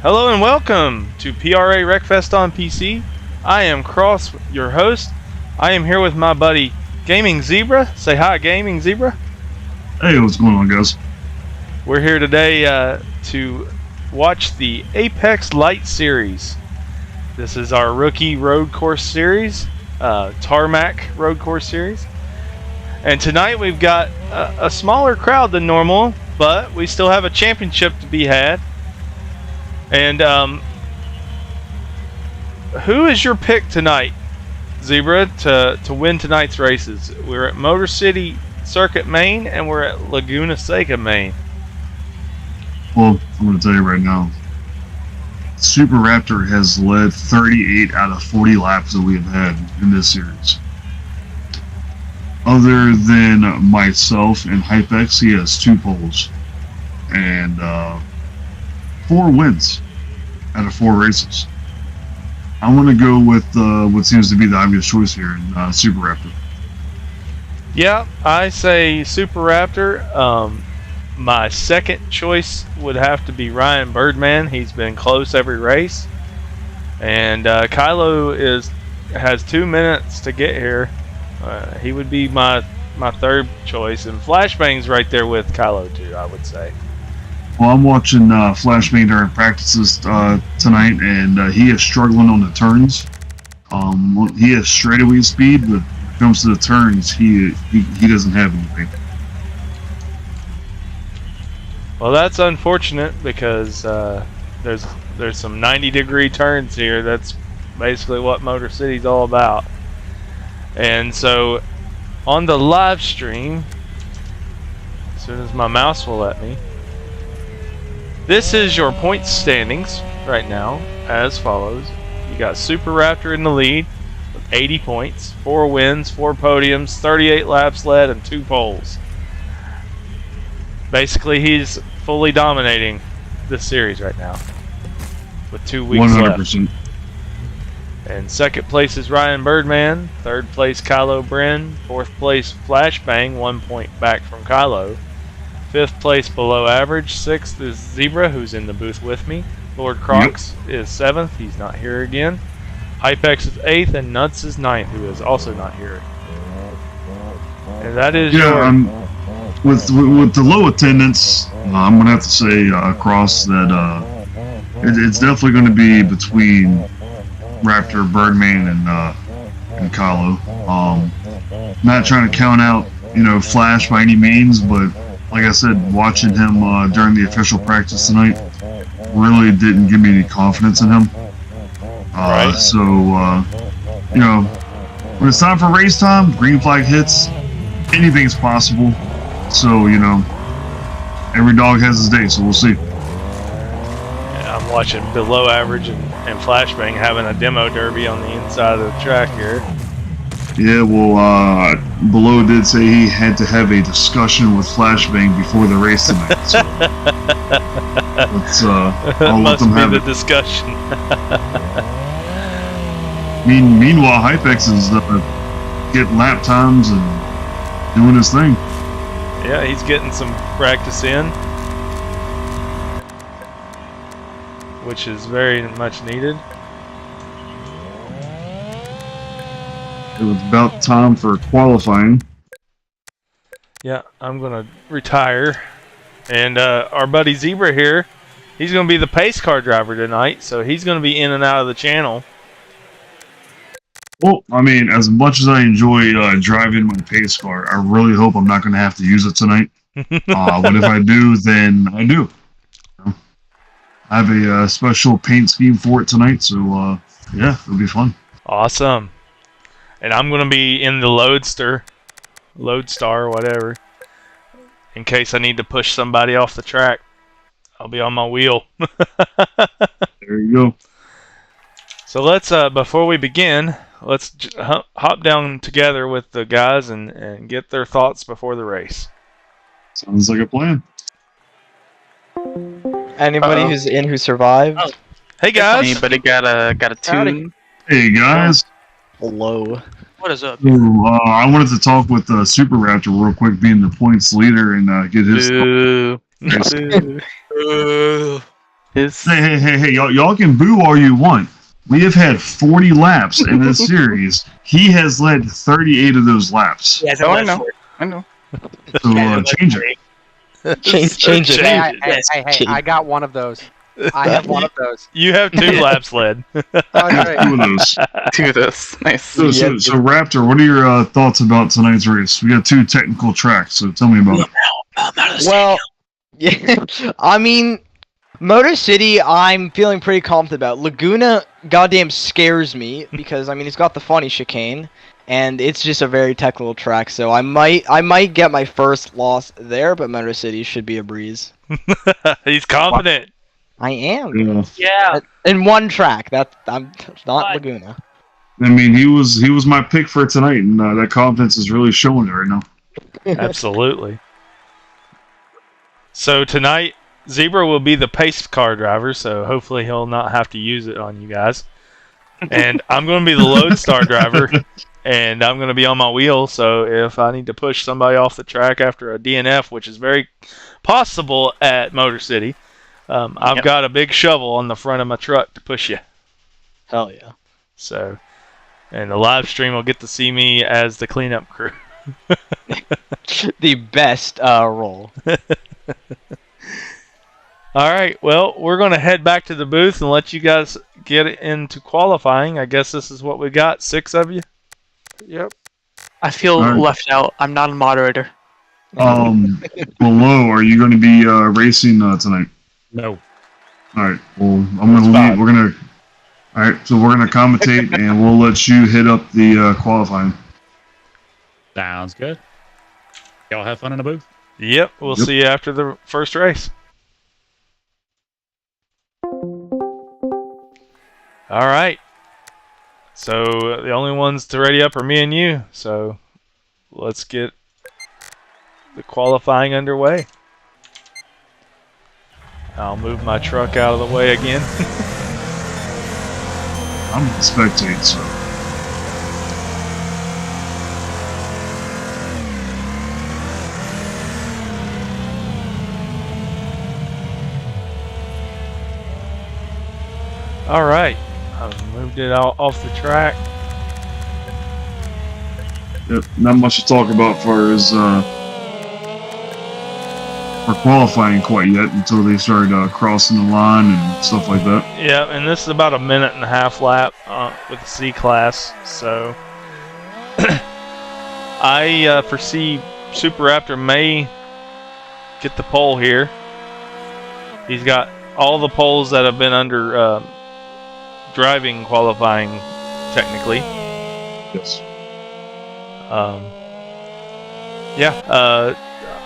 Hello and welcome to PRA Wreckfest on PC. I am Cross, your host. I am here with my buddy Gaming Zebra. Say hi, Gaming Zebra. Hey, what's going on, guys? We're here today to watch the Apex Lite series. This is our rookie road course series, Tarmac road course series. And tonight we've got a smaller crowd than normal, but we still have a championship to be had. And who is your pick tonight, Zebra, to win tonight's races? We're at Motor City Circuit, Maine, and we're at Laguna Seca, Maine. Well, I'm going to tell you right now, Super Raptor has led 38 out of 40 laps that we have had in this series. Other than myself and HypeX, he has 2 poles and 4 wins out of 4 races. I want to go with what seems to be the obvious choice here in Super Raptor. Yeah, I say Super Raptor. My second choice would have to be Ryan Birdman. He's been close every race. And Kylo has 2 minutes to get here. He would be my third choice. And Flashbang's right there with Kylo too, I would say. Well, I'm watching Flashbang during practices tonight, and he is struggling on the turns. He has straightaway speed, but when it comes to the turns, he doesn't have anything. Well, that's unfortunate because there's some 90-degree turns here. That's basically what Motor City's all about. And so, on the live stream, as soon as my mouse will let me, this is your points standings right now, as follows. You got Super Raptor in the lead with 80 points, 4 wins, 4 podiums, 38 laps led, and 2 poles. Basically, he's fully dominating this series right now with 2 weeks 100%. left. And second place is Ryan Birdman, third place Kylo Bren, fourth place Flashbang, 1 point back from Kylo. Fifth place below average. Sixth is Zebra, who's in the booth with me. Lord Crocs is 7th. He's not here again. HypeX is 8th, and Nuts is 9th, who is also not here. And that is with the low attendance, I'm gonna have to say Cross that it's definitely going to be between Raptor, Birdman, and Kylo. Not trying to count out Flash by any means, but like I said, watching him during the official practice tonight really didn't give me any confidence in him. Right. So, when it's time for race time, green flag hits, anything's possible. So, every dog has his day, so we'll see. Yeah, I'm watching below average and Flashbang having a demo derby on the inside of the track here. Yeah, well, Below did say he had to have a discussion with Flashbang before the race tonight. So I'll let them have the it. discussion. Meanwhile, HypeX is getting lap times and doing his thing. Yeah, he's getting some practice in, which is very much needed. It was about time for qualifying. Yeah, I'm going to retire. And our buddy Zebra here, he's going to be the pace car driver tonight, so he's going to be in and out of the channel. Well, I mean, as much as I enjoy driving my pace car, I really hope I'm not going to have to use it tonight. But if I do, then I do. I have a special paint scheme for it tonight, so yeah, it'll be fun. Awesome. And I'm going to be in the Lodestar, whatever, in case I need to push somebody off the track. I'll be on my wheel. There you go. So let's, before we begin, let's hop down together with the guys and get their thoughts before the race. Sounds like a plan. Anybody who's in who survived? Oh. Hey guys! Anybody got a tune? Hey guys! Hello. What is up? Ooh, I wanted to talk with Super Raptor real quick, being the points leader, and get his. Boo. His Hey, y'all can boo all you want. We have had 40 laps in this series. He has led 38 of those laps. Yeah, Oh, I know. So change it. Change it. Hey, I got one of those. I have one of those. You have 2 laps led. Oh, We have great. 2 of those. 2 of those. Nice. So Raptor, what are your thoughts about tonight's race? We got 2 technical tracks, so tell me about it. Well, yeah, I mean, Motor City, I'm feeling pretty confident about. Laguna, goddamn, scares me because I mean it's got the funny chicane, and it's just a very technical track. So I might get my first loss there, but Motor City should be a breeze. He's confident. I am Yeah. Yeah. in one track. I'm not What? Laguna. I mean, he was my pick for tonight, and that confidence is really showing it right now. Absolutely. So tonight, Zebra will be the pace car driver, so hopefully he'll not have to use it on you guys. And I'm going to be the Lodestar driver, and I'm going to be on my wheel, so if I need to push somebody off the track after a DNF, which is very possible at Motor City, I've got a big shovel on the front of my truck to push you. Hell yeah. So, and the live stream will get to see me as the cleanup crew. The best role. All right, well, we're going to head back to the booth and let you guys get into qualifying. I guess this is what we got, 6 of you. Yep. I feel Alright. left out. I'm not a moderator. Below, are you going to be racing tonight? No. All right. Well, I'm going to leave. We're going to. All right. So we're going to commentate, and we'll let you hit up the qualifying. Sounds good. Y'all have fun in the booth. Yep, we'll Yep. see you after the first race. All right. So the only ones to ready up are me and you. So let's get the qualifying underway. I'll move my truck out of the way again. I'm going to spectate, so. All right. I've moved it out off the track. Yep, not much to talk about far as for qualifying quite yet until they started crossing the line and stuff like that. Yeah, and this is about a 1.5 minute lap with the C class. So I foresee Super Raptor may get the pole here. He's got all the poles that have been under driving qualifying, technically. Yes.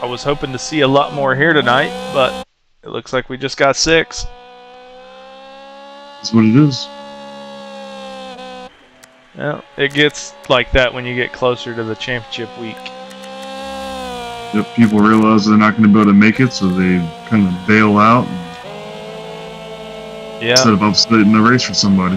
I was hoping to see a lot more here tonight, but it looks like we just got 6. That's what it is. Yeah, it gets like that when you get closer to the championship week. Yep, people realize they're not going to be able to make it, so they kind of bail out instead Yeah, of upsetting the race for somebody.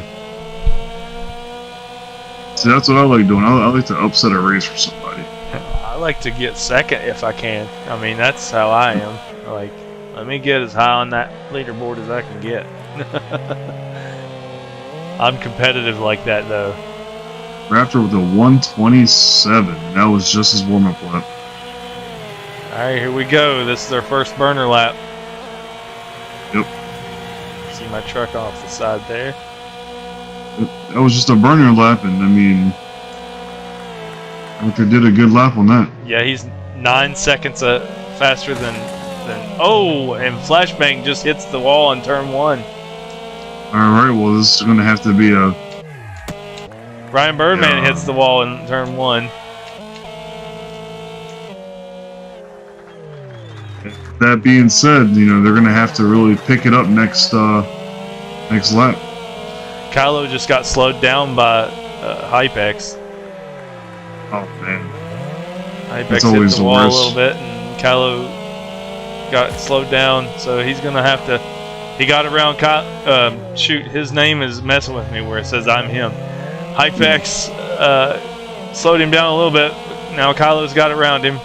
See, that's what I like doing. I like to upset a race for somebody. I like to get second if I can. I mean, that's how I am. Like, let me get as high on that leaderboard as I can get. I'm competitive like that, though. Raptor with a 127. That was just his warm-up lap. All right, here we go. This is our first burner lap. Yep. See my truck off the side there. That was just a burner lap, and I mean, Raptor did a good lap on that. Yeah, he's 9 seconds faster than. Oh, and Flashbang just hits the wall on turn 1. All right, well, this is going to have to be a. Ryan Birdman Yeah. hits the wall in turn 1. That being said, you know they're going to have to really pick it up next lap. Kylo just got slowed down by Hypex. Oh man, Hypex That's hit always the the wall a worst. little bit, and Kylo got slowed down, so he's gonna have to. He got around. Shoot, his name is messing with me where it says I'm him. Hypex slowed him down a little bit. Now Kylo's got around him.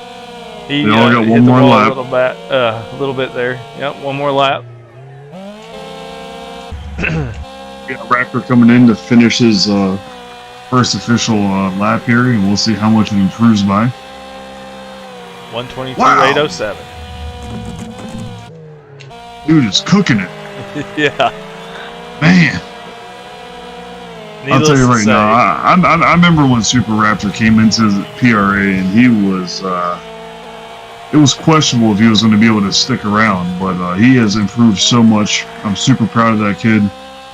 He They all got hit one the more wall lap. a little bit there. Yep, one more lap. Yeah, Raptor coming in to finish his first official lap here, and we'll see how much he improves by. 122.807. Dude is cooking it, Yeah. man. I'll tell you right now, I remember when Super Raptor came into the PRA, and he was it was questionable if he was going to be able to stick around, but he has improved so much. I'm super proud of that kid.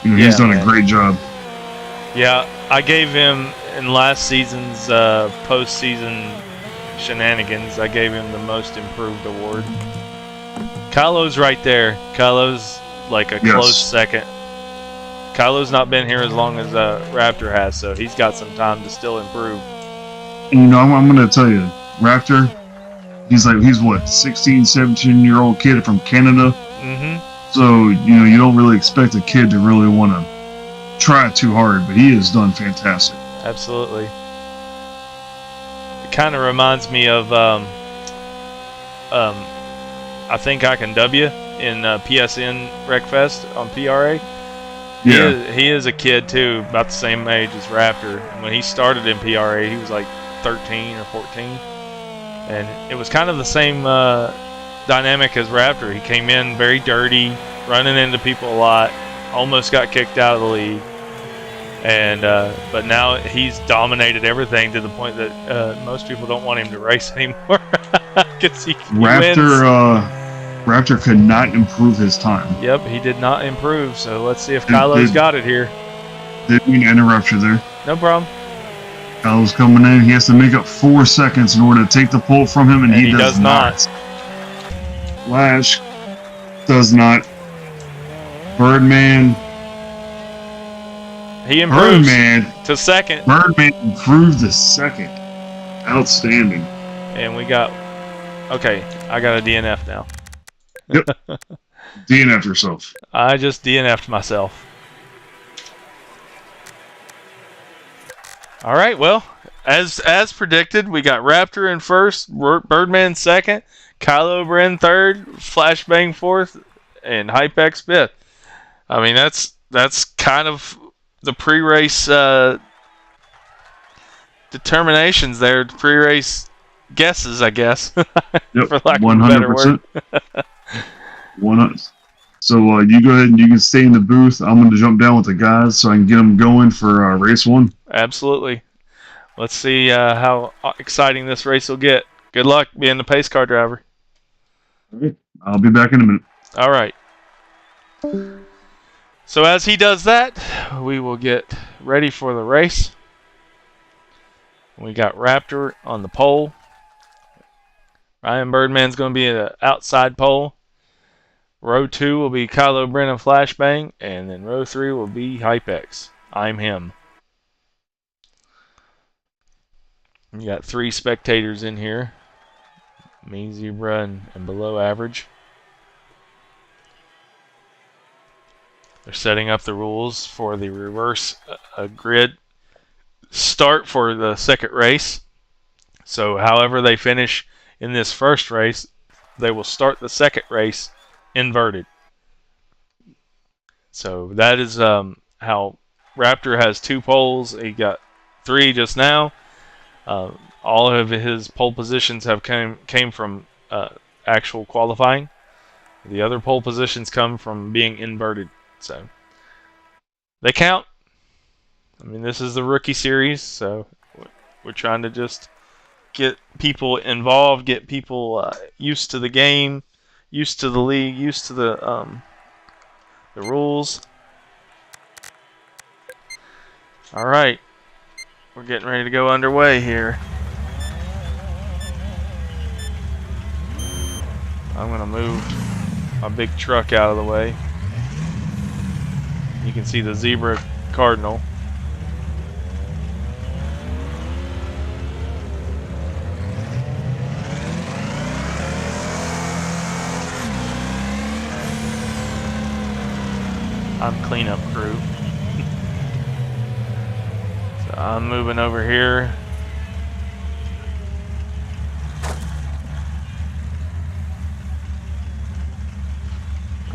You know, he's done a great job. Yeah, I gave him in last season's postseason shenanigans. I gave him the most improved award. Kylo's right there. Kylo's like a close second. Kylo's not been here as long as Raptor has, so he's got some time to still improve. You know, I'm going to tell you, Raptor, he's what, 16, 17-year-old kid from Canada. Mm-hmm. So, you know, you don't really expect a kid to really want to try it too hard, but he has done fantastic. Absolutely. It kind of reminds me of I think I Can W in PSN Wreckfest on PRA. Yeah. He is a kid too, about the same age as Raptor. And when he started in PRA, he was like 13 or 14, and it was kind of the same dynamic as Raptor. He came in very dirty, running into people a lot, almost got kicked out of the league, and but now he's dominated everything to the point that most people don't want him to race anymore because he wins. Raptor could not improve his time. Yep, he did not improve. So let's see if Kylo's got it here. Didn't mean to interrupt you there. No problem. Kylo's coming in. He has to make up 4 seconds in order to take the pole from him, and he does not. Flash does not. Birdman. He improves to second. Birdman improved to second. Outstanding. And we got... Okay, I got a DNF now. Yep. DNF yourself. I just DNF'd myself. All right, well, as predicted, we got Raptor in first, Birdman second, Kylo Ren third, Flashbang fourth, and Hypex fifth. I mean, that's kind of the pre-race determinations there, pre-race guesses, I guess. Yep, for lack of a better word. 100%. So you go ahead and you can stay in the booth. I'm going to jump down with the guys so I can get them going for race 1. Absolutely. Let's see how exciting this race will get. Good luck being the pace car driver. All right. I'll be back in a minute. All right. So as he does that, we will get ready for the race. We got Raptor on the pole. Ryan Birdman's going to be an outside pole. Row 2 will be Kylo Ren and Flashbang, and then row 3 will be Hypex. I'm him. You got 3 spectators in here. Me, Zebra, and below average. They're setting up the rules for the reverse grid start for the second race. So however they finish in this first race, they will start the second race inverted. So that is how Raptor has 2 poles. He got 3 just now. All of his pole positions have came from actual qualifying. The other pole positions come from being inverted. So they count. I mean, this is the rookie series, so we're trying to just get people involved, get people used to the game, used to the league, used to the rules. All right, we're getting ready to go underway here. I'm gonna move my big truck out of the way. You can see the Zebra Cardinal. I'm cleanup crew. So I'm moving over here.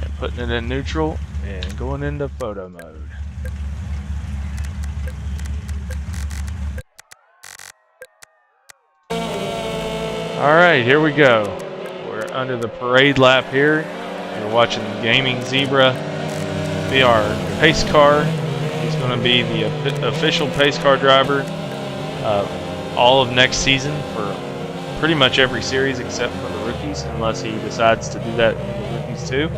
And putting it in neutral And going into photo mode. Alright, here we go. We're under the parade lap here. We're watching Gaming Zebra be our pace car. He's going to be the official pace car driver all of next season for pretty much every series except for the rookies, unless he decides to do that in the rookies too.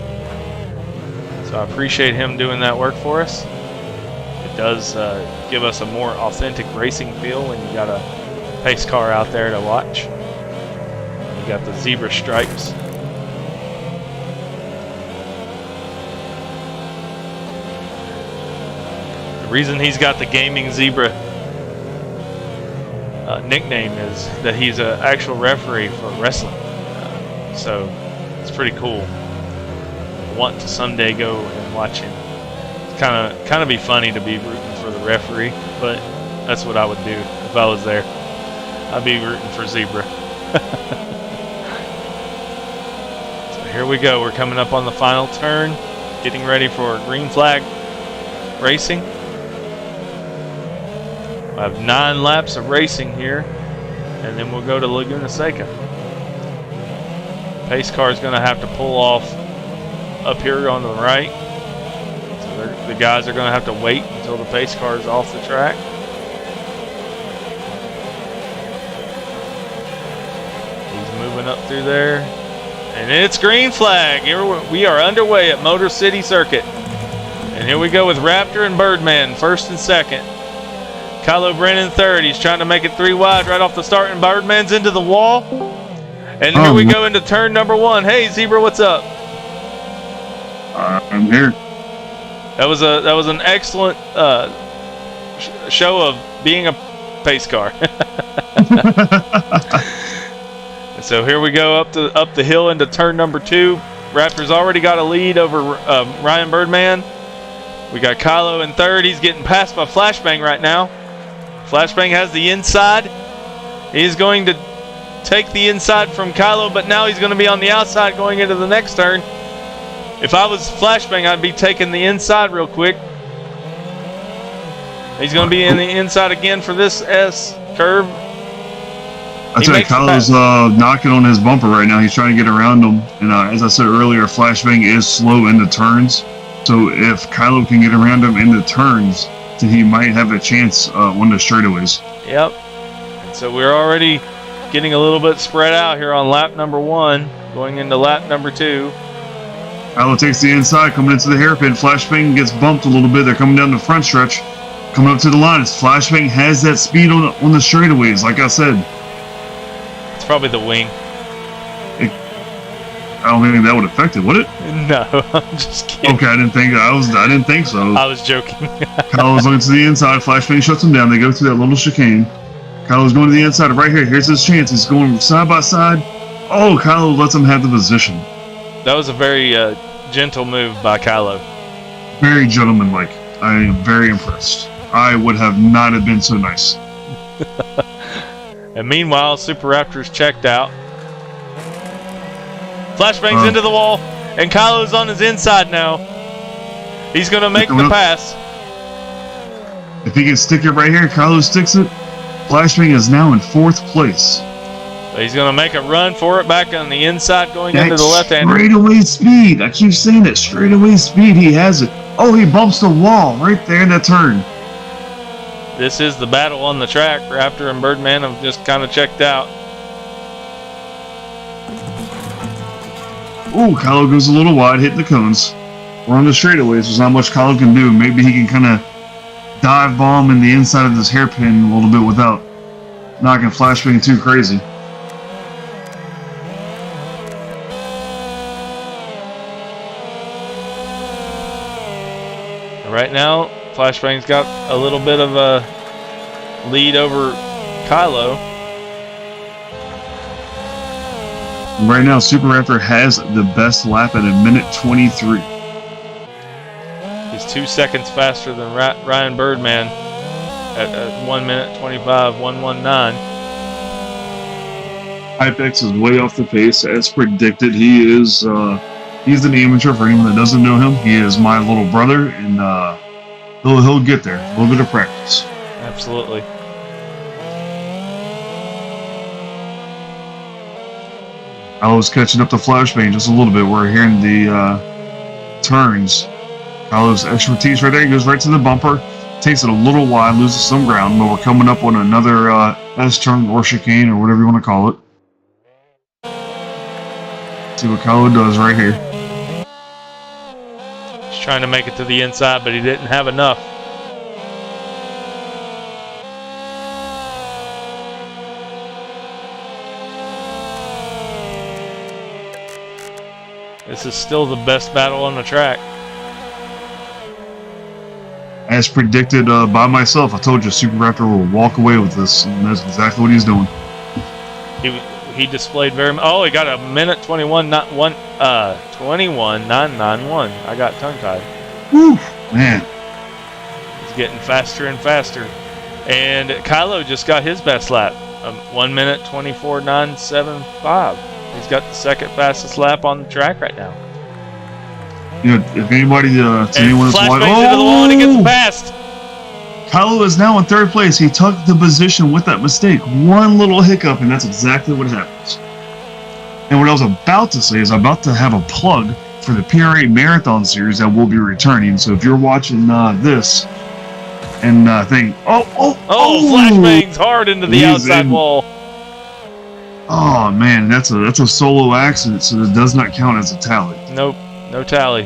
So I appreciate him doing that work for us. It does give us a more authentic racing feel when you got a pace car out there to watch. You got the zebra stripes. The reason he's got the Gaming Zebra nickname is that he's an actual referee for wrestling. So it's pretty cool. I want to someday go and watch him. It's kind of be funny to be rooting for the referee, but that's what I would do if I was there. I'd be rooting for Zebra. So here we go. We're coming up on the final turn, getting ready for green flag racing. I have 9 laps of racing here, and then we'll go to Laguna Seca. Pace car is going to have to pull off up here on the right. So the guys are going to have to wait until the pace car is off the track. He's moving up through there. And it's green flag. Here we are underway at Motor City Circuit. And here we go with Raptor and Birdman, first and second. Kylo Brennan third. He's trying to make it 3 wide right off the start, and Birdman's into the wall. And here we go into turn number 1. Hey, Zebra, what's up? I'm here. That was an excellent show of being a pace car. So here we go up the hill into turn number 2. Raptor's already got a lead over Ryan Birdman. We got Kylo in third. He's getting passed by Flashbang right now. Flashbang has the inside. He's going to take the inside from Kylo, but now he's going to be on the outside going into the next turn. If I was Flashbang, I'd be taking the inside real quick. He's going to be in the inside again for this S curve. I tell you, Kylo's knocking on his bumper right now. He's trying to get around him. And as I said earlier, Flashbang is slow in the turns. So if Kylo can get around him in the turns, then he might have a chance on the straightaways. Yep. And so we're already getting a little bit spread out here on lap number 1, going into lap number 2. Kylo takes the inside, coming into the hairpin. Flashbang gets bumped a little bit. They're coming down the front stretch, coming up to the line. Flashbang has that speed on the straightaways, like I said. It's probably the wing. I don't think that would affect it, would it? No, I'm just kidding. Okay, I didn't think so. I was joking. Kylo's looking to the inside. Flashbang shuts him down. They go through that little chicane. Kylo's going to the inside right here. Here's his chance. He's going side by side. Oh, Kylo lets him have the position. That was a very gentle move by Kylo. Very gentlemanlike. I am very impressed. I would have not have been so nice. And meanwhile, Super Raptor's checked out. Flashbang's into the wall, and Kylo's on his inside now. He's going to make the pass. If he can stick it right here, Kylo sticks it. Flashbang is now in 4th place. So he's going to make a run for it back on the inside going into the left-hander. Straightaway speed. I keep saying that. Straightaway speed. He has it. Oh, he bumps the wall right there in that turn. This is the battle on the track. Raptor and Birdman have just kind of checked out. Ooh, Kylo goes a little wide, hitting the cones. We're on the straightaways. There's not much Kylo can do. Maybe he can kind of dive bomb in the inside of this hairpin a little bit without knocking Flashbang too crazy. Right now, Flashbang's got a little bit of a lead over Kylo. Right now, Super Raptor has the best lap at 1:23. He's 2 seconds faster than Ryan Birdman at 1:25, 1:19. Hypex is way off the pace, as predicted. He is He's an amateur. For anyone that doesn't know him, he is my little brother, and he'll get there. A little bit of practice. Absolutely. I was catching up to flashbang just a little bit. We're hearing the turns. Kylo's expertise right there. He goes right to the bumper. Takes it a little wide, loses some ground, but we're coming up on another S-turn or chicane or whatever you want to call it. See what Kylo does right here. He's trying to make it to the inside, but he didn't have enough. This is still the best battle on the track. As predicted by myself, I told you Super Raptor will walk away with this, and that's exactly what he's doing. He displayed very much. Oh, he got a minute 21.991. I got tongue-tied. Woo, man. He's getting faster and faster. And Kylo just got his best lap. 1 minute 24.975. He's got the second fastest lap on the track right now. You know, if anybody, to anyone that's watching, into the wall and he gets past. Kylo is now in third place. He took the position with that mistake. One little hiccup, and that's exactly what happens. And what I was about to say is I'm about to have a plug for the PRA Marathon Series that will be returning. So if you're watching this and think, flashbangs hard into the outside wall. Oh man, that's a solo accident, so it does not count as a tally. Nope, no tally.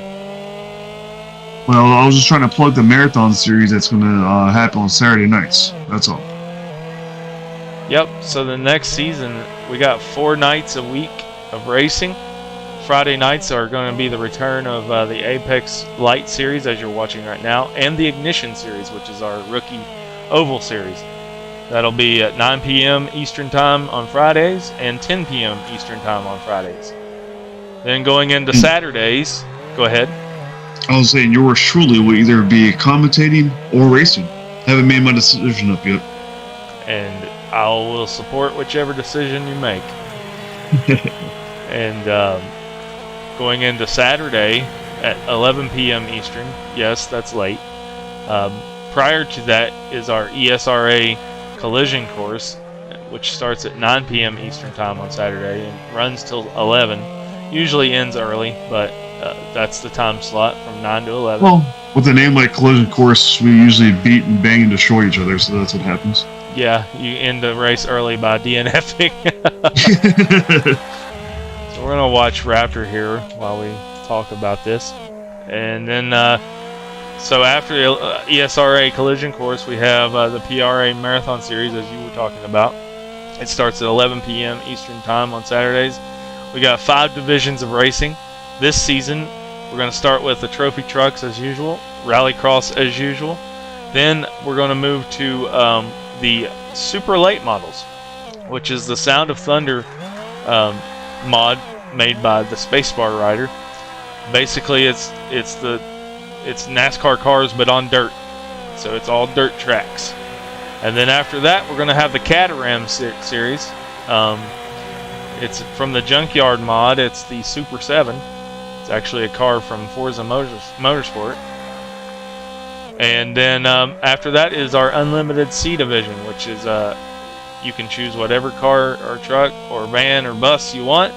Well, I was just trying to plug the Marathon Series that's going to happen on Saturday nights. That's all. Yep, so the next season, we got 4 nights a week of racing. Friday nights are going to be the return of the Apex Lite Series, as you're watching right now, and the Ignition Series, which is our rookie oval series. That'll be at 9 p.m. Eastern Time on Fridays and 10 p.m. Eastern Time on Fridays. Then going into Saturdays, go ahead. I was saying yours truly will either be commentating or racing. Haven't made my decision up yet. And I will support whichever decision you make. And going into Saturday at 11 p.m. Eastern, yes, that's late. Prior to that is our ESRA collision course, which starts at 9 p.m. Eastern Time on Saturday and runs till 11. Usually ends early, but that's the time slot from 9 to 11. Well, with a name like Collision Course, we usually beat and bang and destroy each other, so that's what happens. Yeah, you end the race early by DNFing. So we're going to watch Raptor here while we talk about this. And then, so after the ESRA Collision Course, we have the PRA Marathon Series, as you were talking about. It starts at 11 p.m. Eastern Time on Saturdays. We got 5 divisions of racing. This season, we're going to start with the trophy trucks as usual, rallycross as usual. Then we're going to move to the super late models, which is the Sound of Thunder mod made by the Spacebar Rider. Basically, it's NASCAR cars but on dirt, so it's all dirt tracks. And then after that, we're going to have the Cataram series. It's from the Junkyard mod. It's the Super 7. It's actually a car from Forza Motorsport. And then after that is our Unlimited C Division, which is you can choose whatever car or truck or van or bus you want,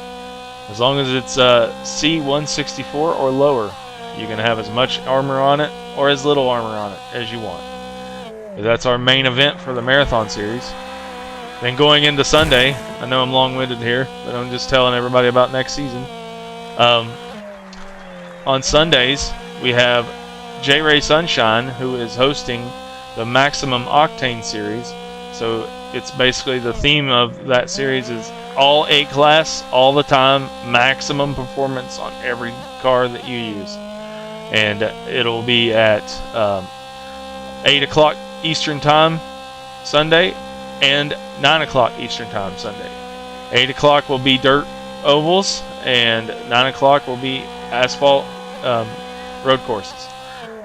as long as it's C164 or lower. You can have as much armor on it or as little armor on it as you want. But that's our main event for the Marathon Series. Then going into Sunday, I know I'm long-winded here, but I'm just telling everybody about next season. On Sundays, we have J. Ray Sunshine, who is hosting the Maximum Octane Series. So it's basically the theme of that series is all A-class, all the time, maximum performance on every car that you use. And it'll be at 8 o'clock Eastern Time Sunday and 9 o'clock Eastern Time Sunday. 8 o'clock will be dirt ovals and 9 o'clock will be asphalt road courses.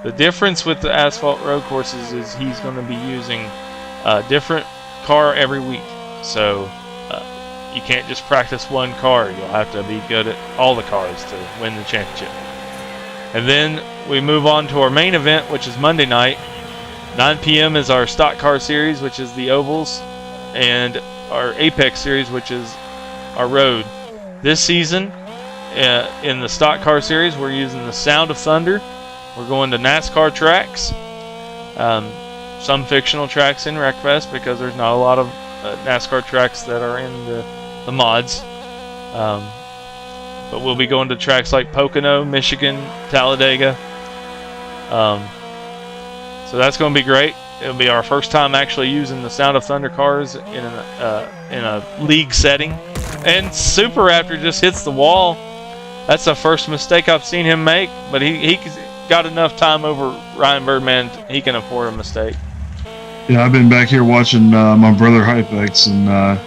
The difference with the asphalt road courses is he's going to be using a different car every week. So you can't just practice one car. You'll have to be good at all the cars to win the championship. And then we move on to our main event, which is Monday night. 9 p.m. is our stock car series, which is the ovals, and our Apex series, which is our road. This season, in the stock car series, we're using the Sound of Thunder. We're going to NASCAR tracks, some fictional tracks in Wreckfest because there's not a lot of NASCAR tracks that are in the mods. But we'll be going to tracks like Pocono, Michigan, Talladega. So that's going to be great. It'll be our first time actually using the Sound of Thunder cars in a league setting. And Super Raptor just hits the wall. That's the first mistake I've seen him make, but he got enough time over Ryan Birdman. He can afford a mistake. Yeah, I've been back here watching my brother Hypex, and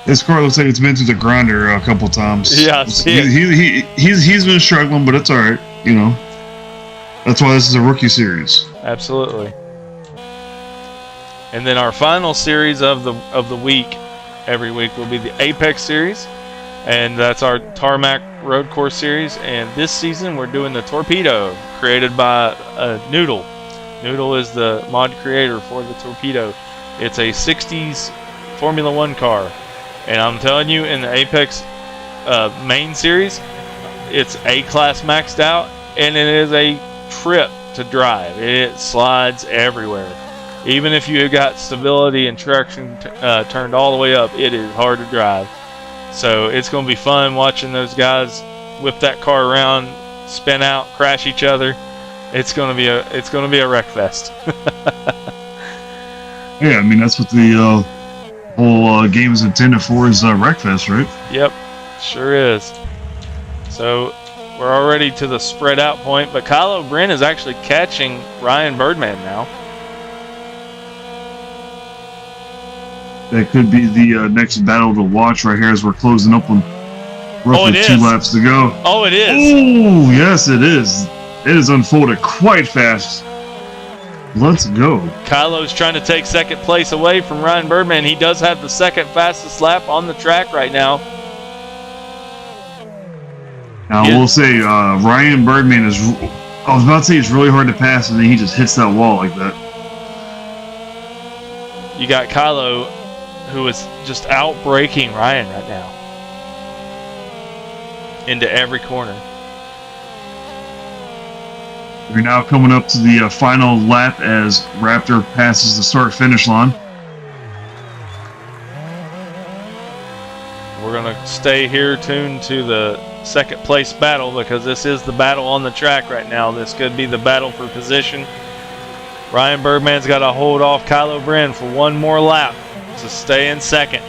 his car looks like it's been through the grinder a couple times. Yeah, I see it. He's been struggling, but it's all right. You know, that's why this is a rookie series. Absolutely. And then our final series of the week, every week, will be the Apex series, and that's our tarmac road course series. And this season we're doing the Torpedo, created by Noodle. Noodle is the mod creator for the Torpedo. It's a 60s Formula One car, and I'm telling you, in the Apex main series, it's A-class maxed out, and it is a trip to drive. It slides everywhere. Even if you got stability and traction turned all the way up, it is hard to drive. So it's going to be fun watching those guys whip that car around, spin out, crash each other. It's going to be a wreck fest. Yeah, I mean that's what the whole game is intended for, is Wreckfest, right? Yep, sure is. So we're already to the spread out point, but Kylo Bren is actually catching Ryan Birdman now. That could be the next battle to watch right here as we're closing up on roughly 2 laps to go. Oh, it is. Oh, yes, it is. It is unfolded quite fast. Let's go. Kylo's trying to take second place away from Ryan Birdman. He does have the second fastest lap on the track right now. Now, I will say, Ryan Birdman is, I was about to say it's really hard to pass, and then he just hits that wall like that. You got Kylo, who is just out-braking Ryan right now into every corner. We're now coming up to the final lap as Raptor passes the start-finish line. We're going to stay here tuned to the second place battle because this is the battle on the track right now. This could be the battle for position. Ryan Birdman's got to hold off Kylo Bren for one more lap to stay in second.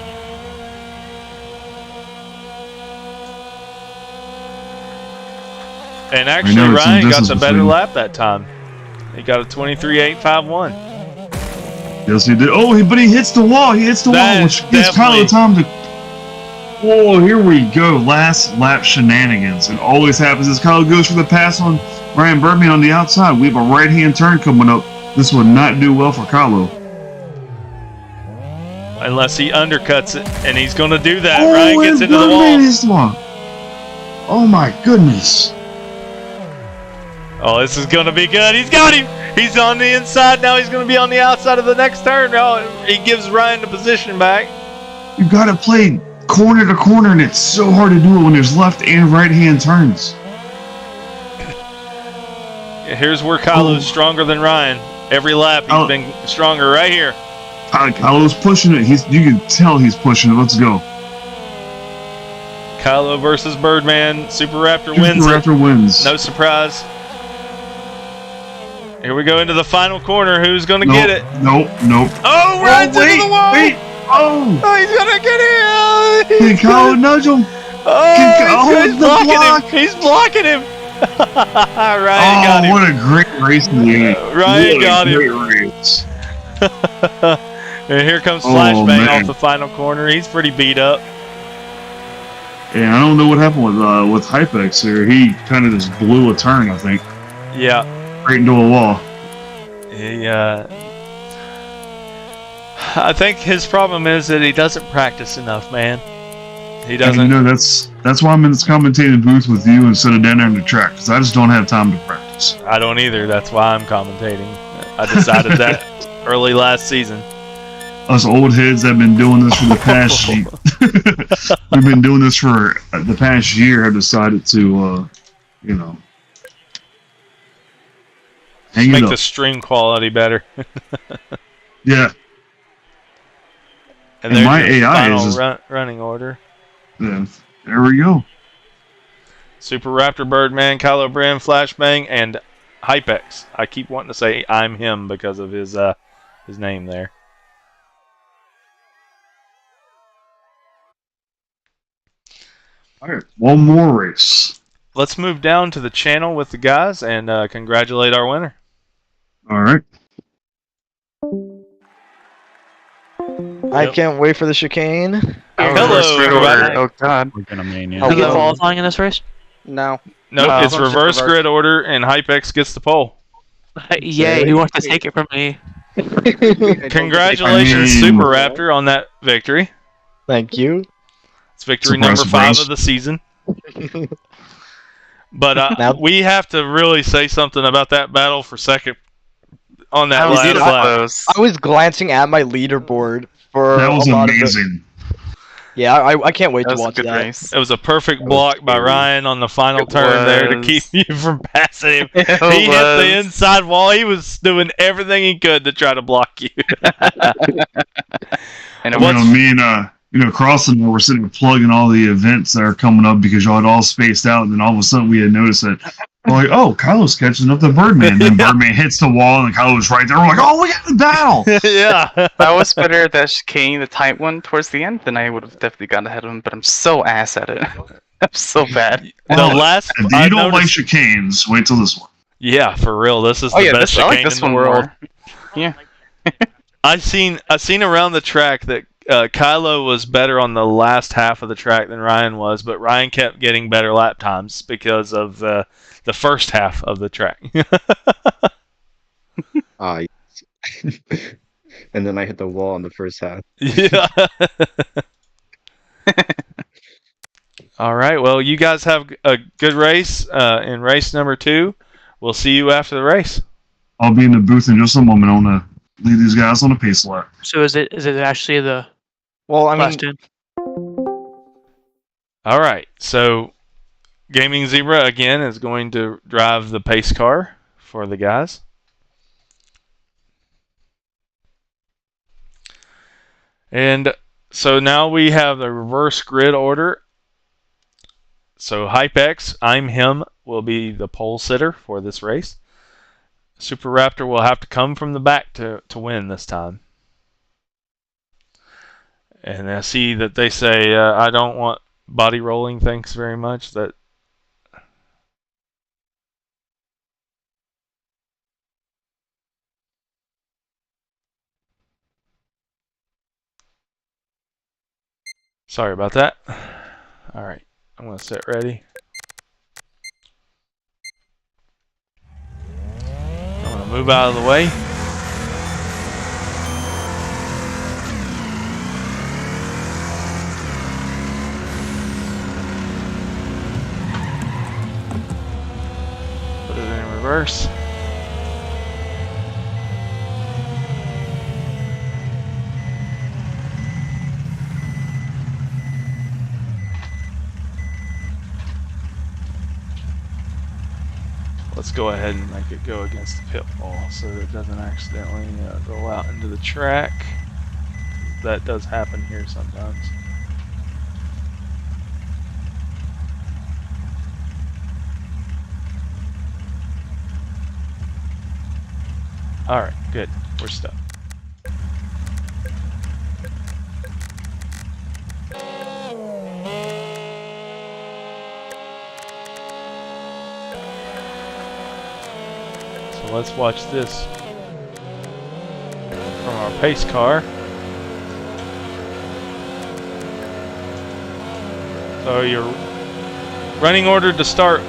And actually, Ryan got the better lap that time. He got a 23.851. Yes, he did. Oh, but he hits the wall. He hits the wall, which gives Kylo time to... Oh, here we go. Last lap shenanigans. It always happens as Kylo goes for the pass on Ryan Birdman on the outside. We have a right-hand turn coming up. This would not do well for Kylo. Unless he undercuts it, and he's going to do that. Oh, Ryan gets into the wall. Hits the wall. Oh, my goodness. Oh, this is going to be good. He's got him. He's on the inside. Now he's going to be on the outside of the next turn. Oh, he gives Ryan the position back. You got to play corner to corner, and it's so hard to do it when there's left and right-hand turns. Here's where Kylo's stronger than Ryan. Every lap he's been stronger right here. Kylo's pushing it. You can tell he's pushing it. Let's go. Kylo versus Birdman. Super Raptor wins. Super Raptor wins. No surprise. Here we go into the final corner. Who's going to get it? Nope. Oh, Ryan's into the wall. Wait. Oh, he's going to get it. Can Kylo nudge him? Oh, he's blocking him. He's blocking him. Ryan got him. What a great race in the end. Ryan got him. Great race. And here comes Flashbang off the final corner. He's pretty beat up. Yeah, I don't know what happened with Hypex here. He kind of just blew a turn, I think. Yeah. Right into a wall. I think his problem is that he doesn't practice enough, man. He And, doesn't. that's why I'm in this commentating booth with you instead of down there in the track, because I just don't have time to practice. I don't either. That's why I'm commentating. I decided that early last season. Us old heads have been doing this for the past year. We've been doing this for the past year. Have decided to, hang Make it the up. stream quality better. Yeah. And And there's my your AI final is running order. Yeah. There we go. Super Raptor, Birdman, Kylo Bren, Flashbang, and Hypex. I keep wanting to say I'm him because of his name there. All right, one more race. Let's move down to the channel with the guys and congratulate our winner. All right. I can't wait for the chicane. Hello, Reverse grid everybody. order. Oh god. We're gonna mania. Hello. We get qualifying in this race? No. No, Oh. it's reverse grid order, and Hypex gets the pole. Yay, who wants to take it from me? Congratulations, I mean- Super Raptor, on that victory. Thank you. It's victory Surprise, number 5 surprise. of the season. But Now- we have to really say something about that battle for second on that That was last lap. close. I was glancing at my leaderboard for That was a lot amazing. Yeah, I can't wait That to was a watch good that. race. It was a perfect block by Ryan on the final It turn there to was. keep you from passing him. It He hit the was. inside wall. He was doing everything he could to try to block you. And it What's- was Me and Crossing, we're sitting there plugging all the events that are coming up because y'all had all spaced out, and then all of a sudden we had noticed that we're like, oh, Kylo's catching up to Birdman. And then Birdman hits the wall, and Kylo's right there. We're like, oh, we got the battle. Yeah. I was better at that chicane, the tight one, towards the end, then I would have definitely gotten ahead of him, but I'm so ass at it. I'm so bad. The last. If I you don't like noticed- chicanes, wait till this one. Yeah, for real. This is Oh the yeah, best this, I like chicane this in the one world. more. Yeah. I seen around the track that Kylo was better on the last half of the track than Ryan was, but Ryan kept getting better lap times because of the first half of the track. Yes. And then I hit the wall in the first half. Yeah. All right. Well, you guys have a good race in race number 2. We'll see you after the race. I'll be in the booth in just a moment. I want to lead these guys on a pace lap. So is it actually the Well, I mean, last in? All right. So, Gaming Zebra again is going to drive the pace car for the guys. And so now we have the reverse grid order. So Hypex, I'm him, will be the pole sitter for this race. Super Raptor will have to come from the back to win this time. And I see that they say, I don't want body rolling, thanks very much. That Sorry about that. All right, I'm going to set ready. I'm going to move out of the way. Put it in reverse. Let's go ahead and make it go against the pit wall so that it doesn't accidentally go out into the track. That does happen here sometimes. Alright, good. We're stuck. So let's watch this from our pace car. So your running order to start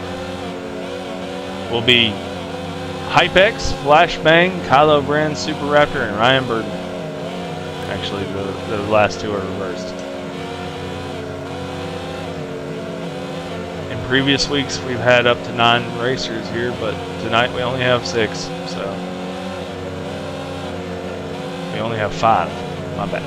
will be Hypex, Flashbang, Kylo Bren, Super Raptor, and Ryan Birdman. Actually, the last two are reversed. In previous weeks, we've had up to 9 racers here, but tonight we only have 6, so we only have 5. My bad.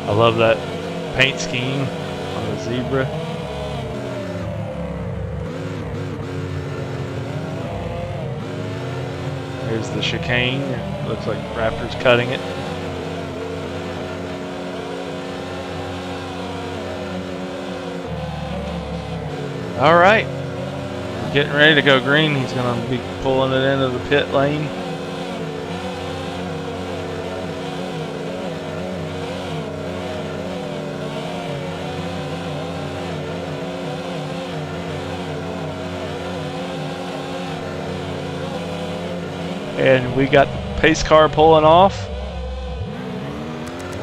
I love that paint scheme on the zebra. There's the chicane. Looks like Raptor's cutting it. All right, getting ready to go green. He's going to be pulling it into the pit lane. And we got the pace car pulling off.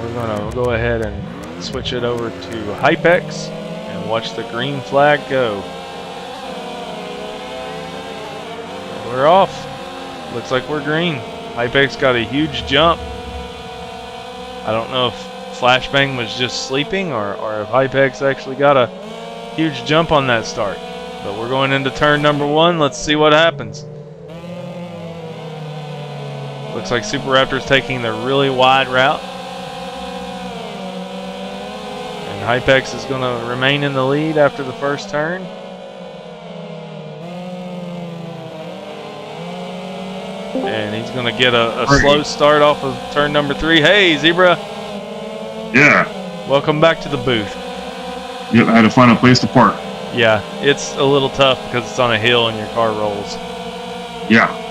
We're going to go ahead and switch it over to Hypex and watch the green flag go. We're off. Looks like we're green. Hypex got a huge jump. I don't know if Flashbang was just sleeping or if Hypex actually got a huge jump on that start. But we're going into turn number 1. Let's see what happens. Looks like Super Raptor's taking the really wide route. And Hypex is going to remain in the lead after the first turn. And he's going to get a slow start off of turn number 3. Hey, Zebra. Yeah. Welcome back to the booth. Yep, I had to find a place to park. Yeah, it's a little tough because it's on a hill and your car rolls. Yeah.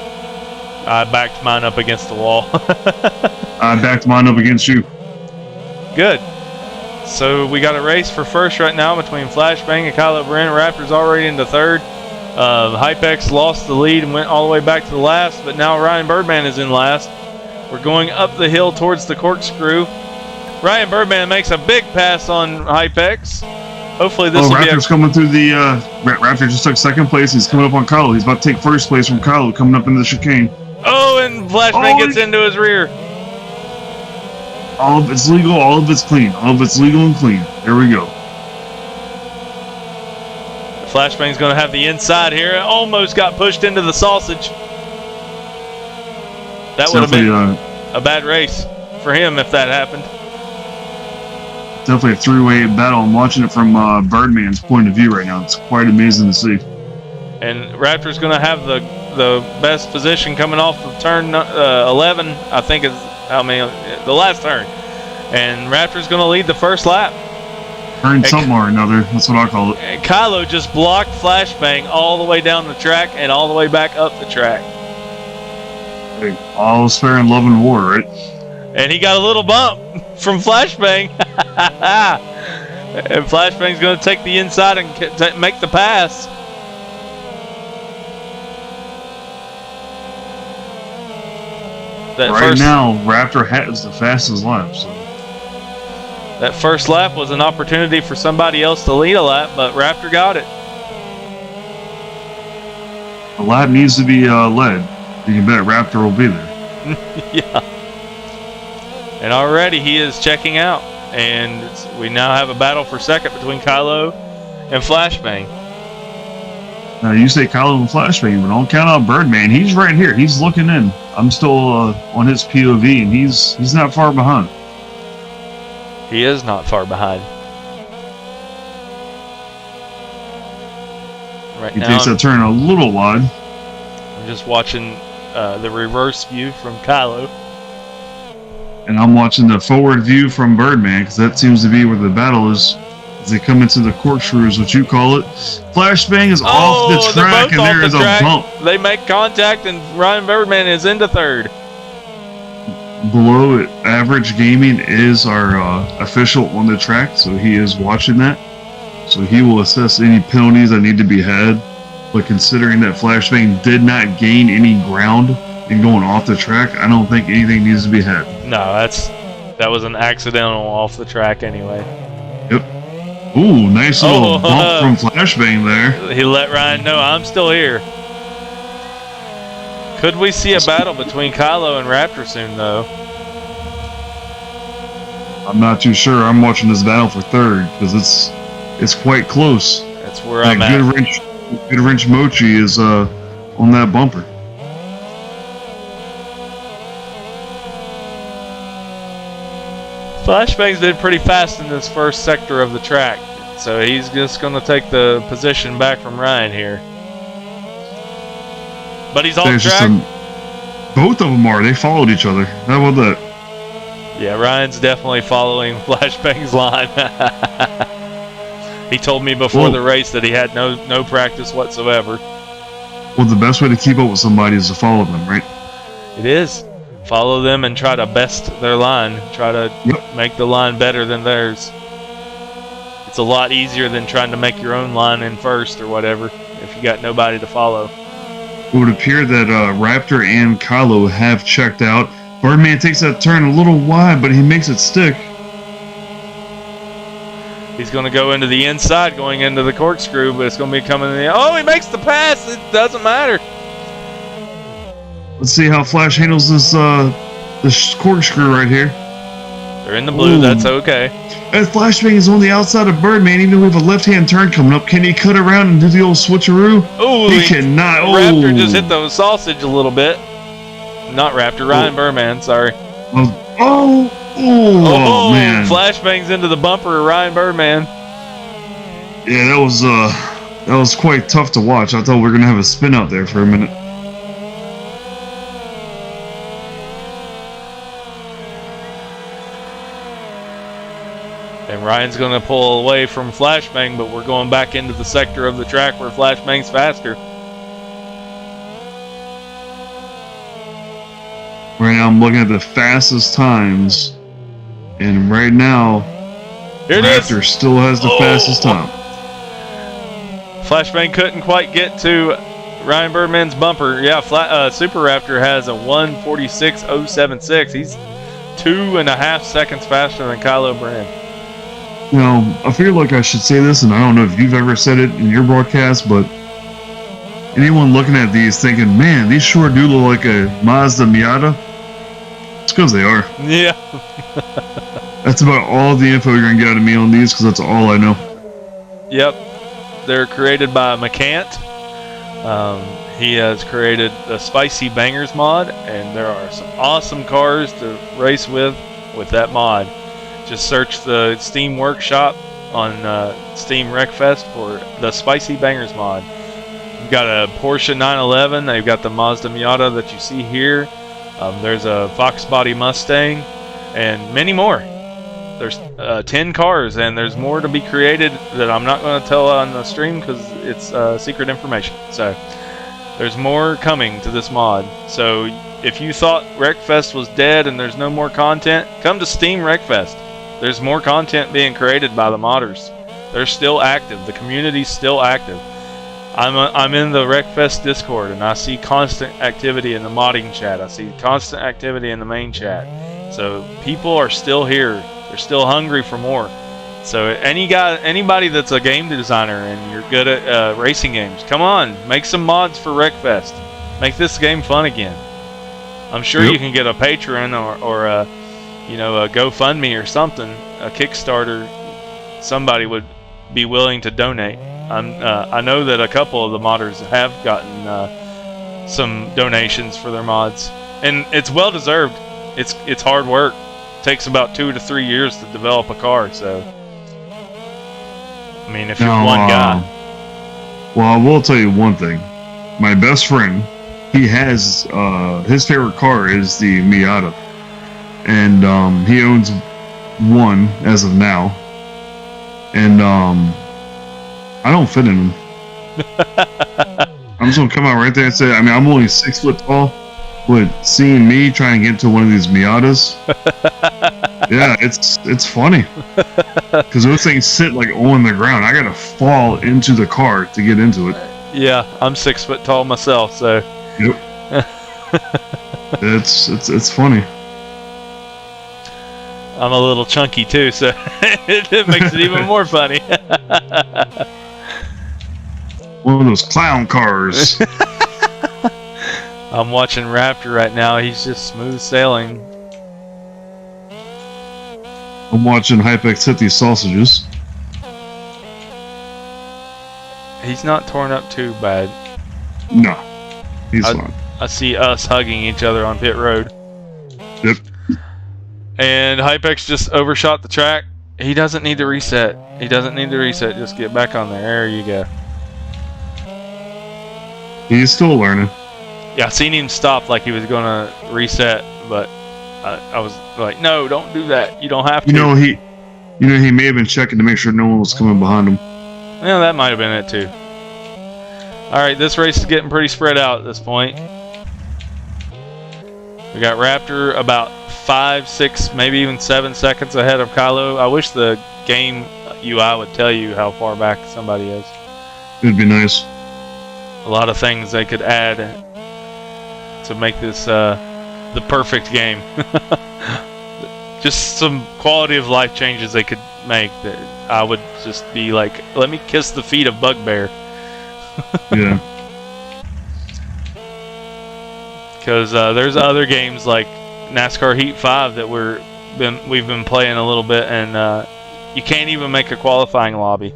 I backed mine up against the wall. I backed mine up against you. Good. So we got a race for first right now between Flashbang and Kylo Brent. Raptor's already into third. Hypex lost the lead and went all the way back to the last, but now Ryan Birdman is in last. We're going up the hill towards the corkscrew. Ryan Birdman makes a big pass on Hypex. Hopefully this will be Raptor's coming through the Raptor just took second place. He's coming up on Kylo. He's about to take first place from Kylo coming up into the chicane. Oh, and Flashbang gets into his rear. All of it's legal, all of it's clean. All of it's legal and clean. There we go. Flashbang's going to have the inside here. It almost got pushed into the sausage. That would have been a bad race for him if that happened. Definitely a three-way battle. I'm watching it from Birdman's point of view right now. It's quite amazing to see. And Raptor's going to have the best position coming off of turn 11. I think is the last turn. And Raptor's going to lead the first lap. Turn something or another. That's what I call it. And Kylo just blocked Flashbang all the way down the track and all the way back up the track. Hey, all's fair in love and war, right? And he got a little bump from Flashbang. And Flashbang's going to take the inside and make the pass. Now, Raptor has the fastest lap. So. That first lap was an opportunity for somebody else to lead a lap, but Raptor got it. The lap needs to be led. You can bet Raptor will be there. Yeah. And already he is checking out. And we now have a battle for second between Kylo and Flashbang. Now, you say Kylo and Flashbang, but don't count out Birdman. He's right here. He's looking in. I'm still on his POV, and he's not far behind. He is not far behind. He takes that turn a little wide. I'm just watching the reverse view from Kylo. And I'm watching the forward view from Birdman, because that seems to be where the battle is. As they come into the corkscrew, is what you call it. Flashbang is off the track, and there is a bump. They make contact, and Ryan Birdman is into third. Below it, Average Gaming is our official on the track, so he is watching that. So he will assess any penalties that need to be had. But considering that Flashbang did not gain any ground in going off the track, I don't think anything needs to be had. No, that was an accidental off the track anyway. Yep. Ooh, nice little bump from Flashbang there. He let Ryan know I'm still here. Could we see a battle between Kylo and Raptor soon, though? I'm not too sure. I'm watching this battle for third because it's quite close. That's where I'm at. Good wrench Mochi is on that bumper. Flashbang's been pretty fast in this first sector of the track, so he's just going to take the position back from Ryan here. But he's off track. Both of them are. They followed each other. How about that? Yeah, Ryan's definitely following Flashbang's line. He told me before the race that he had no practice whatsoever. Well, the best way to keep up with somebody is to follow them, right? It is. Follow them and try to best their line. Try to make the line better than theirs. It's a lot easier than trying to make your own line in first or whatever if you got nobody to follow. It would appear that Raptor and Kylo have checked out. Birdman takes that turn a little wide, but he makes it stick. He's going to go into the inside, going into the corkscrew, but it's going to be coming in the... Oh, he makes the pass! It doesn't matter. Let's see how Flash handles this corkscrew right here. They're in the blue, that's okay. And Flashbang is on the outside of Birdman, even with a left-hand turn coming up. Can he cut around and do the old switcheroo? Oh, he cannot. Raptor just hit the sausage a little bit. Not Raptor, Ryan Birdman, sorry. Oh, man. Flashbangs into the bumper of Ryan Birdman. Yeah, that was quite tough to watch. I thought we were going to have a spin out there for a minute. And Ryan's going to pull away from Flashbang, but we're going back into the sector of the track where Flashbang's faster. Right now I'm looking at the fastest times, and right now Raptor still has the fastest time. Flashbang couldn't quite get to Ryan Birdman's bumper. Yeah, Super Raptor has a 1:46.076. He's 2.5 seconds faster than Kylo Brand. You know, I feel like I should say this, and I don't know if you've ever said it in your broadcast, but anyone looking at these thinking, man, these sure do look like a Mazda Miata, it's because they are. Yeah. That's about all the info you're going to get out of me on these, because that's all I know. Yep. They're created by McCant. He has created the Spicy Bangers mod, and there are some awesome cars to race with that mod. Just search the Steam Workshop on Steam Wreckfest for the Spicy Bangers mod. You've got a Porsche 911. They've got the Mazda Miata that you see here. There's a Fox Body Mustang, and many more. There's 10 cars, and there's more to be created that I'm not going to tell on the stream because it's secret information. So there's more coming to this mod. So if you thought Wreckfest was dead and there's no more content, come to Steam Wreckfest. There's more content being created by the modders. They're still active. The community's still active. I'm in the Wreckfest Discord, and I see constant activity in the modding chat. I see constant activity in the main chat. So people are still here. They're still hungry for more. So anybody that's a game designer and you're good at racing games, come on, make some mods for Wreckfest. Make this game fun again. I'm sure you can get a Patreon or a GoFundMe or something, a Kickstarter. Somebody would be willing to donate. I know that a couple of the modders have gotten some donations for their mods, and it's well deserved. It's hard work. It takes about 2 to 3 years to develop a car. So, I mean, if you're one guy. Well, I will tell you one thing. My best friend, he has his favorite car is the Miata, and he owns one as of now, and I don't fit in them. I'm just gonna come out right there and say, I mean, I'm only 6 foot tall, but seeing me trying to get into one of these Miatas, yeah, it's funny because those things sit like on the ground. I gotta fall into the car to get into it. Yeah, I'm 6 foot tall myself, so. Yep. It's funny. I'm a little chunky too, so it makes it even more funny. One of those clown cars. I'm watching Raptor right now. He's just smooth sailing. I'm watching Hypex hit these sausages. He's not torn up too bad. No, he's fine. I see us hugging each other on pit road. Yep. And Hypex just overshot the track. He doesn't need to reset. He doesn't need to reset. Just get back on there. There you go. He's still learning. Yeah, I seen him stop like he was gonna reset, but I was like, no, don't do that. You don't have to. He may have been checking to make sure no one was coming behind him. Yeah, that might have been it too. All right, this race is getting pretty spread out at this point. We got Raptor about 5, 6, maybe even 7 seconds ahead of Kylo. I wish the game UI would tell you how far back somebody is. It'd be nice. A lot of things they could add to make this the perfect game. Just some quality of life changes they could make that I would just be like, let me kiss the feet of Bugbear. Yeah. Because there's other games like NASCAR Heat 5 that we've been playing a little bit, and you can't even make a qualifying lobby.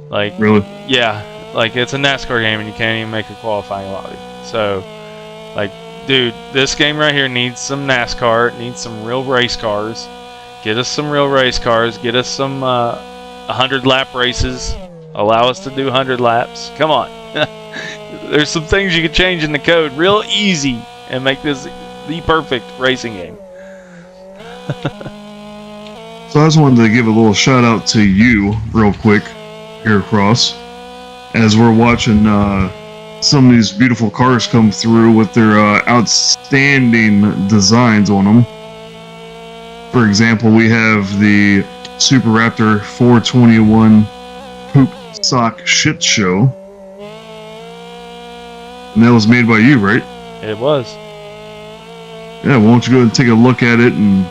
Like, Really? yeah, like it's a NASCAR game and you can't even make a qualifying lobby. So, like, dude, this game right here needs some NASCAR. It needs some real race cars. Get us some real race cars. Get us some 100-lap races. Allow us to do 100 laps. Come on. There's some things you could change in the code real easy and make this the perfect racing game. So I just wanted to give a little shout out to you real quick here across as we're watching some of these beautiful cars come through with their outstanding designs on them. For example, we have the Super Raptor 421 Poop Sock Shit Show. And that was made by you, right? It was. Yeah, why don't you go ahead and take a look at it and...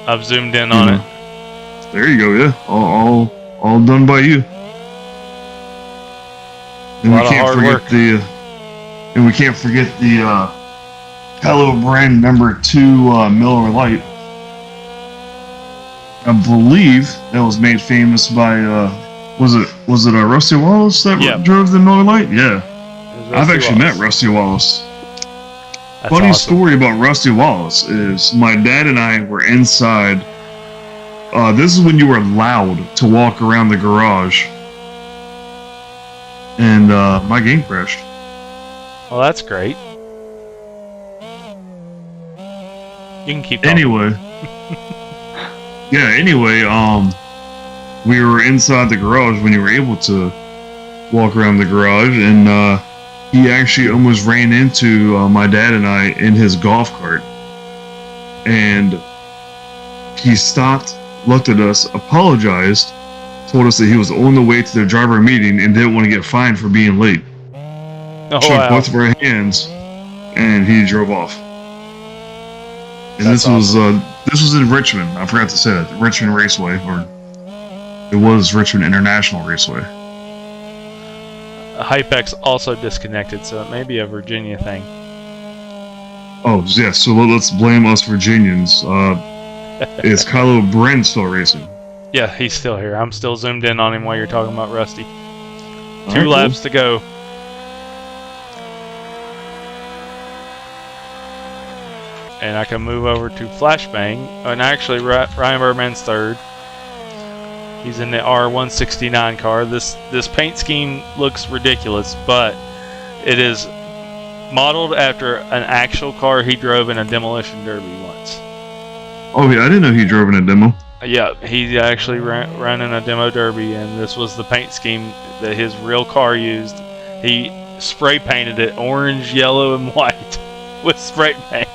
I've zoomed in on it. There you go, yeah. All done by you. And A lot of hard work. And we can't forget the Kylo brand number 2 Miller Lite. I believe that was made famous by was it Rusty Wallace that drove the Miller Lite? Yeah. I've actually met Rusty Wallace. That's Funny awesome. story about Rusty Wallace is my dad and I were inside. This is when you were allowed to walk around the garage. And my game crashed. Well, that's great. You can keep talking. Anyway. Yeah, anyway, we were inside the garage when you were able to walk around the garage, and he actually almost ran into my dad and I in his golf cart. And he stopped, looked at us, apologized, told us that he was on the way to the driver meeting and didn't want to get fined for being late. Oh, Shook wow. both of our hands, and he drove off. And That's this was in Richmond. I forgot to say that, Richmond Raceway, or it was Richmond International Raceway. Hypex also disconnected, so it may be a Virginia thing. Oh yeah, so let's blame us Virginians. Is Kylo Bren still racing? Yeah, he's still here. I'm still zoomed in on him while you're talking about Rusty. All 2 right, laps to go. And I can move over to Flashbang. And actually, Ryan Birdman's third. He's in the R169 car. This paint scheme looks ridiculous, but it is modeled after an actual car he drove in a demolition derby once. Oh yeah, I didn't know he drove in a demo. Yeah, he actually ran in a demo derby, and this was the paint scheme that his real car used. He spray painted it orange, yellow, and white with spray paint.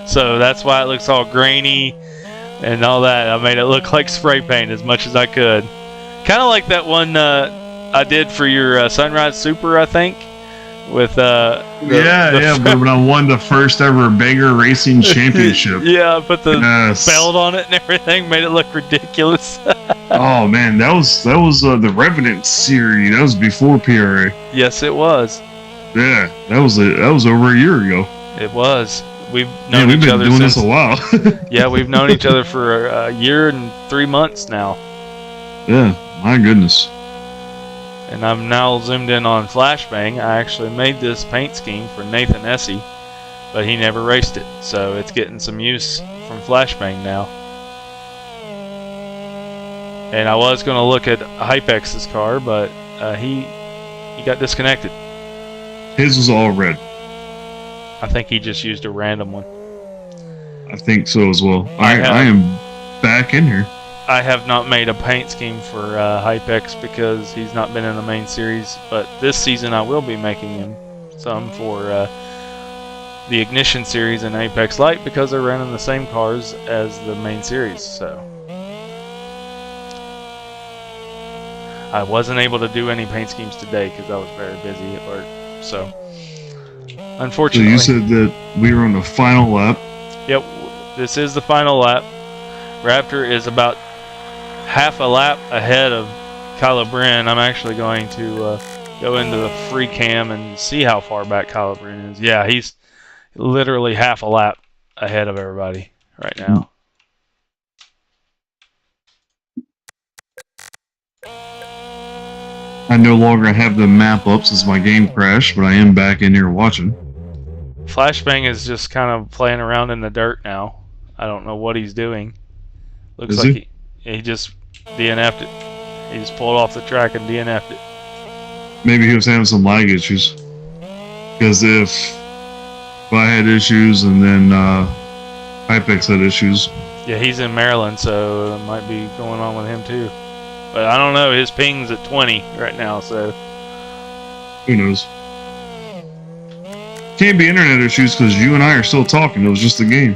So that's why it looks all grainy and all that. I made it look like spray paint as much as I could. Kind of like that one I did for your Sunrise Super, I think, with but when I won the first ever Banger Racing Championship. Yeah, I put the Yes. belt on it and everything, made it look ridiculous. Oh man, that was the Revenant series. That was before PRA. Yes, it was. Yeah, that was over a year ago. It was. We've Man, known we've each been other doing since. this a while. Yeah, we've known each other for a year and 3 months now. Yeah, my goodness. And I'm now zoomed in on Flashbang. I actually made this paint scheme for Nathan Essie, but he never raced it, so it's getting some use from Flashbang now. And I was going to look at Hypex's car, but he got disconnected. His was all red. I think he just used a random one. I think so as well. I I am back in here. I have not made a paint scheme for Hypex because he's not been in the main series, but this season I will be making him some for the Ignition series and Apex Lite because they're running the same cars as the main series. So I wasn't able to do any paint schemes today because I was very busy at work. So unfortunately, So you said that we were on the final lap. Yep, this is the final lap. Raptor is about half a lap ahead of Kylo Brin. I'm actually going to go into the free cam and see how far back Kylo Brin is. Yeah, he's literally half a lap ahead of everybody right now. I no longer have the map up since my game crashed, but I am back in here watching. Flashbang is just kind of playing around in the dirt now. I don't know what he's doing. Looks Is like he just DNF'd it. He just pulled off the track and DNF'd it. Maybe he was having some lag issues. Because if I had issues and then Hypex had issues. Yeah, he's in Maryland, so it might be going on with him too. But I don't know. His ping's at 20 right now, so Who knows? Can't be internet issues because you and I are still talking. It was just a game.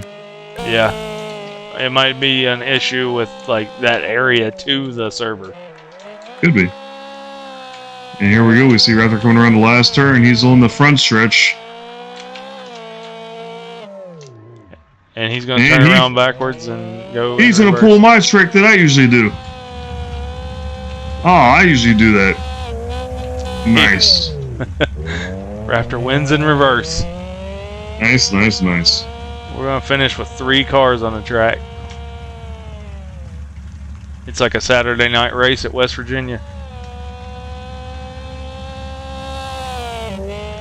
yeah, it might be an issue with like that area to the server. Could be. And here we go. We see Raptor coming around the last turn. He's on the front stretch. And he's going to And turn he- around backwards and go. He's in going to reverse. pull my trick that I usually do. Oh, I usually do that. Nice. Raptor wins in reverse. Nice, nice, nice. We're going to finish with 3 cars on the track. It's like a Saturday night race at West Virginia.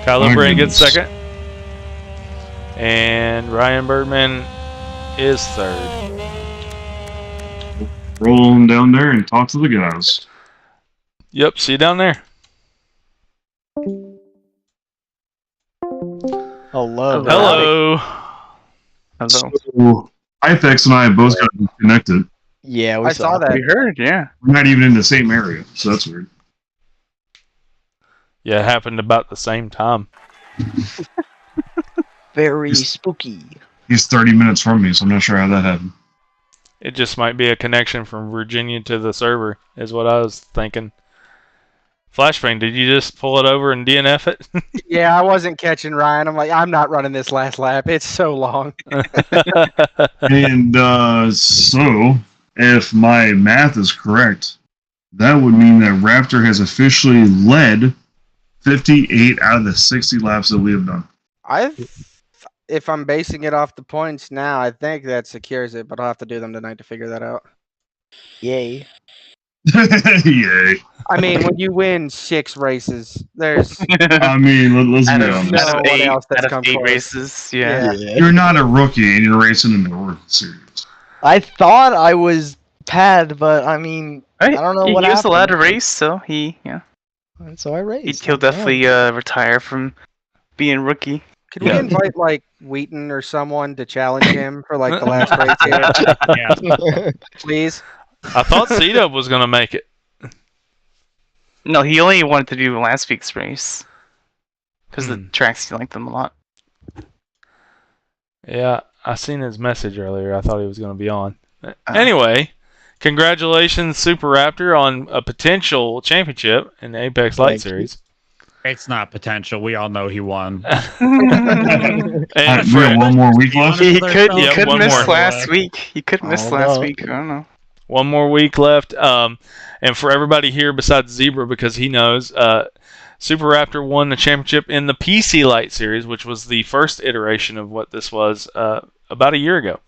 Kylo My Brin gets goodness. second. And Ryan Birdman is third. Roll on down there and talk to the guys. Yep, see you down there. Hello. Hello. Hello. So, Hypex and I both got disconnected. Yeah, we I saw that. We heard, yeah. We're not even in the same area, so that's weird. Yeah, it happened about the same time. Very spooky. He's 30 minutes from me, so I'm not sure how that happened. It just might be a connection from Virginia to the server, is what I was thinking. Flashbang, did you just pull it over and DNF it? Yeah, I wasn't catching Ryan. I'm like, I'm not running this last lap. It's so long. And so, if my math is correct, that would mean that Raptor has officially led 58 out of the 60 laps that we have done. If I'm basing it off the points now, I think that secures it, but I'll have to do them tonight to figure that out. Yay. Yay. I mean, when you win 6 races, there's I mean, let's Out be of, honest. no out of one eight, else that's out come of 8 close. races, yeah. You're not a rookie and you're racing in the World Series. I thought I was pad, but I mean, Right? I don't know he, what he was happened. allowed to race, so yeah. So I raced. He'll definitely retire from being rookie. Could we Yeah. invite like Wheaton or someone to challenge him for like the last race here, Yeah. please? I thought C-Dub was going to make it. No, he only wanted to do last week's race. Because the Hmm. tracks, he liked them a lot. Yeah, I seen his message earlier. I thought he was going to be on. Anyway, congratulations, Super Raptor, on a potential championship in the Apex Lite Thank you. Series. It's not potential. We all know he won. And We have for, one more week left. He could Yeah, one miss more. last week. He could miss last week. I don't know. one more week left. And for everybody here besides Zebra, because he knows, Super Raptor won the championship in the PC Lite series, which was the first iteration of what this was about a year ago.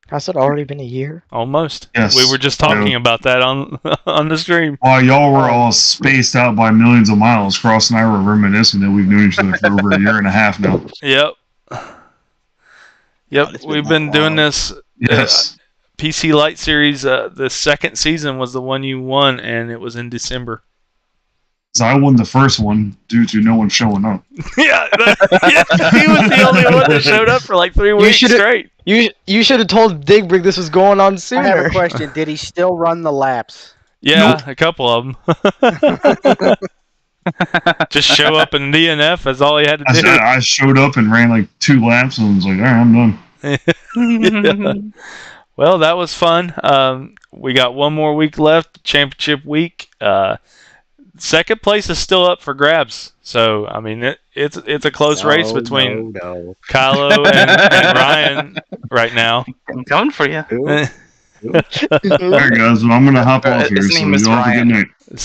Has it already been a year? Almost. Yes. We were just talking about that on on the stream. While y'all were all spaced out by millions of miles, Cross and I were reminiscing that we've known each other for over a year and a half now. Yep. Yep. it's been We've that been doing long. this. Yes. PC Lite series. The second season was the one you won, and it was in December. So I won the first one due to no one showing up. Yeah, he was the only one that showed up for like 3 weeks should've- straight. You should have told Digbrig this was going on I have a sooner. question. Did he still run the laps? Yeah, a couple of them. Just show up in DNF. That's all he had to do. I showed up and ran like 2 laps and was like, all right, I'm done. Well, that was fun. We got one more week left, championship week. Second place is still up for grabs. So, I mean, it's a close race between No. Kylo and Ryan right now. I'm coming for you. All right, guys, well, I'm going to hop off here, His so name is y'all have a good Ryan. night.